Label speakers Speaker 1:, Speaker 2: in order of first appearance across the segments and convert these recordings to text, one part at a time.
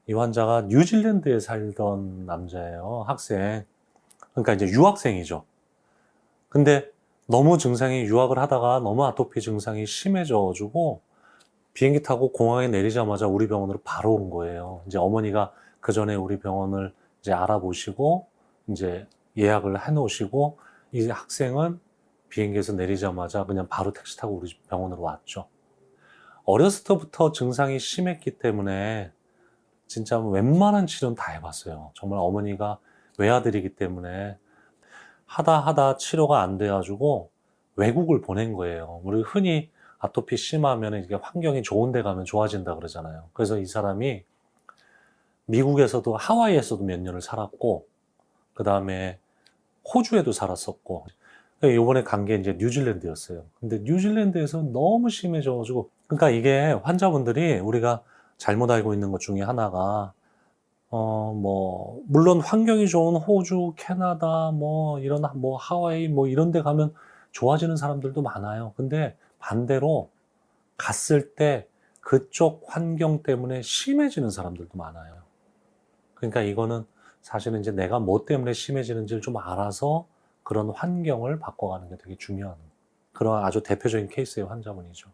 Speaker 1: 이 환자가 뉴질랜드에 살던 남자예요. 학생. 그러니까 이제 유학생이죠. 근데 너무 증상이 유학을 하다가 너무 아토피 증상이 심해져가지고 비행기 타고 공항에 내리자마자 우리 병원으로 바로 온 거예요. 이제 어머니가 그 전에 우리 병원을 이제 알아보시고 이제 예약을 해 놓으시고 이 학생은 비행기에서 내리자마자 그냥 바로 택시 타고 우리 병원으로 왔죠. 어렸을 때부터 증상이 심했기 때문에 진짜 웬만한 치료는 다 해봤어요. 정말 어머니가 외아들이기 때문에 하다 치료가 안 돼가지고 외국을 보낸 거예요. 우리 흔히 아토피 심하면 이게 환경이 좋은 데 가면 좋아진다 그러잖아요. 그래서 이 사람이 미국에서도 하와이에서도 몇 년을 살았고, 그 다음에 호주에도 살았었고, 이번에 간 게 이제 뉴질랜드였어요. 근데 뉴질랜드에서 너무 심해져가지고, 그러니까 이게 환자분들이 우리가 잘못 알고 있는 것 중에 하나가, 물론 환경이 좋은 호주, 캐나다, 하와이, 이런 데 가면 좋아지는 사람들도 많아요. 근데 반대로 갔을 때 그쪽 환경 때문에 심해지는 사람들도 많아요. 그러니까 이거는 사실은 이제 내가 뭐 때문에 심해지는지를 좀 알아서 그런 환경을 바꿔가는 게 되게 중요한 그런 아주 대표적인 케이스의 환자분이죠.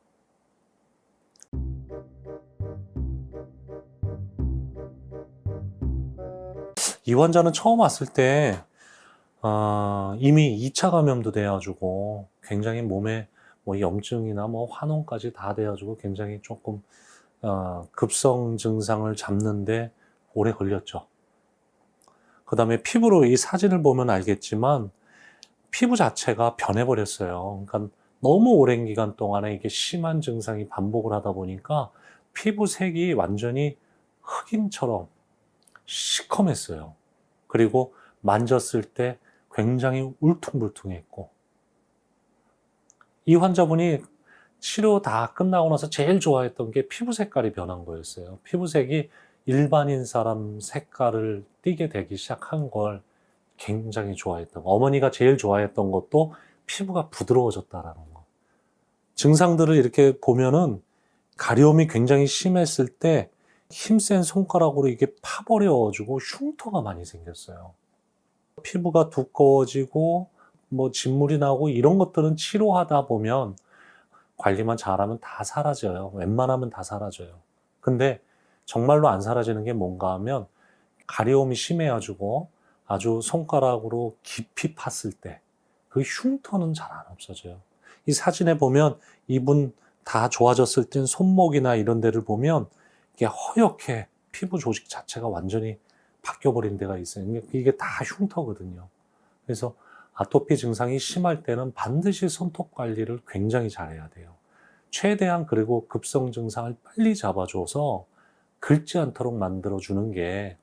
Speaker 1: 이 환자는 처음 왔을 때 이미 2차 감염도 돼가지고 굉장히 몸에 염증이나 환원까지 다 돼가지고 굉장히 조금 급성 증상을 잡는데 오래 걸렸죠. 그 다음에 피부로 이 사진을 보면 알겠지만 피부 자체가 변해버렸어요. 그러니까 너무 오랜 기간 동안에 이게 심한 증상이 반복을 하다 보니까 피부 색이 완전히 흑인처럼 시커맸어요. 그리고 만졌을 때 굉장히 울퉁불퉁했고, 이 환자분이 치료 다 끝나고 나서 제일 좋아했던 게 피부 색깔이 변한 거였어요. 피부색이 일반인 사람 색깔을 띠게 되기 시작한 걸 굉장히 좋아했던 거. 어머니가 제일 좋아했던 것도 피부가 부드러워졌다라는 거. 증상들을 이렇게 보면은 가려움이 굉장히 심했을 때 힘센 손가락으로 이게 파버려가지고 흉터가 많이 생겼어요. 피부가 두꺼워지고 진물이 나고 이런 것들은 치료하다 보면 관리만 잘하면 다 사라져요. 웬만하면 다 사라져요. 근데 정말로 안 사라지는 게 뭔가 하면 가려움이 심해가지고 아주 손가락으로 깊이 팠을 때 그 흉터는 잘 안 없어져요. 이 사진에 보면 이분 다 좋아졌을 땐 손목이나 이런 데를 보면 이게 허옇게 피부 조직 자체가 완전히 바뀌어버린 데가 있어요. 이게 다 흉터거든요. 그래서 아토피 증상이 심할 때는 반드시 손톱 관리를 굉장히 잘해야 돼요. 최대한 그리고 급성 증상을 빨리 잡아줘서 긁지 않도록 만들어주는 게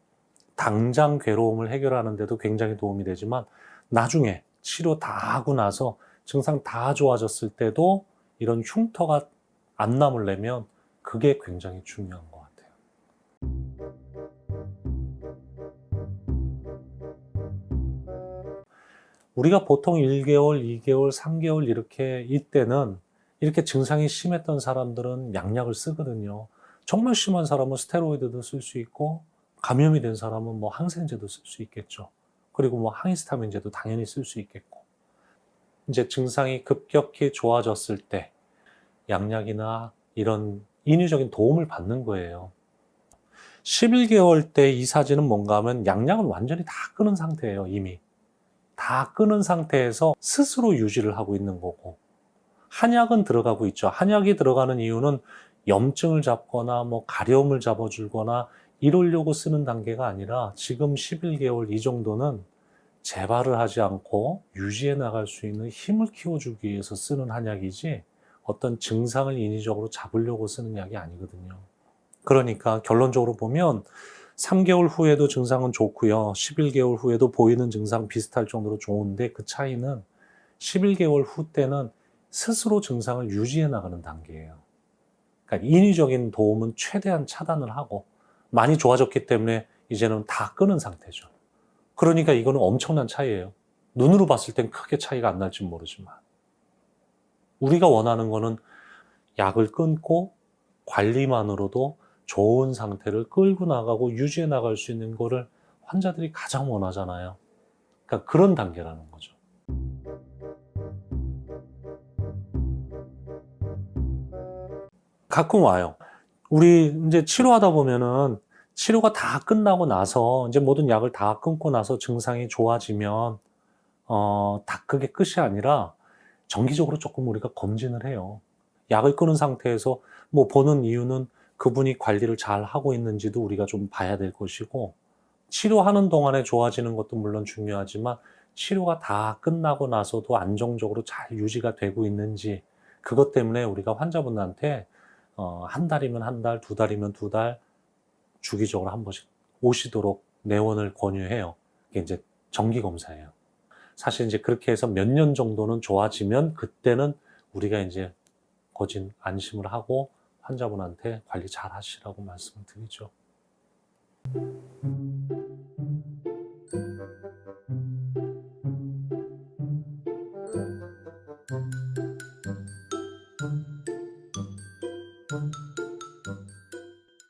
Speaker 1: 당장 괴로움을 해결하는 데도 굉장히 도움이 되지만 나중에 치료 다 하고 나서 증상 다 좋아졌을 때도 이런 흉터가 안 남으려면 그게 굉장히 중요한 것 같아요. 우리가 보통 1개월, 2개월, 3개월 이때는 이렇게 증상이 심했던 사람들은 약약을 쓰거든요. 정말 심한 사람은 스테로이드도 쓸 수 있고 감염이 된 사람은 항생제도 쓸 수 있겠죠. 그리고 항히스타민제도 당연히 쓸 수 있겠고. 이제 증상이 급격히 좋아졌을 때 약약이나 이런 인위적인 도움을 받는 거예요. 11개월 때 이 사진은 뭔가 하면 약약은 완전히 다 끊은 상태예요, 이미. 다 끊은 상태에서 스스로 유지를 하고 있는 거고, 한약은 들어가고 있죠. 한약이 들어가는 이유는 염증을 잡거나 가려움을 잡아주거나 이러려고 쓰는 단계가 아니라 지금 11개월 이 정도는 재발을 하지 않고 유지해 나갈 수 있는 힘을 키워주기 위해서 쓰는 한약이지 어떤 증상을 인위적으로 잡으려고 쓰는 약이 아니거든요. 그러니까 결론적으로 보면 3개월 후에도 증상은 좋고요. 11개월 후에도 보이는 증상 비슷할 정도로 좋은데 그 차이는 11개월 후 때는 스스로 증상을 유지해 나가는 단계예요. 그러니까 인위적인 도움은 최대한 차단을 하고 많이 좋아졌기 때문에 이제는 다 끊은 상태죠. 그러니까 이거는 엄청난 차이예요. 눈으로 봤을 땐 크게 차이가 안 날지 모르지만 우리가 원하는 거는 약을 끊고 관리만으로도 좋은 상태를 끌고 나가고 유지해 나갈 수 있는 거를 환자들이 가장 원하잖아요. 그러니까 그런 단계라는 거죠. 가끔 와요. 우리 이제 치료하다 보면은 치료가 다 끝나고 나서 이제 모든 약을 다 끊고 나서 증상이 좋아지면 다 그게 끝이 아니라 정기적으로 조금 우리가 검진을 해요. 약을 끊은 상태에서 뭐 보는 이유는 그분이 관리를 잘 하고 있는지도 우리가 좀 봐야 될 것이고, 치료하는 동안에 좋아지는 것도 물론 중요하지만 치료가 다 끝나고 나서도 안정적으로 잘 유지가 되고 있는지, 그것 때문에 우리가 환자분한테 한 달이면 한 달, 두 달이면 두 달 주기적으로 한 번씩 오시도록 내원을 권유해요. 이게 이제 정기 검사예요. 사실 이제 그렇게 해서 몇 년 정도는 좋아지면 그때는 우리가 이제 거진 안심을 하고 환자분한테 관리 잘 하시라고 말씀을 드리죠.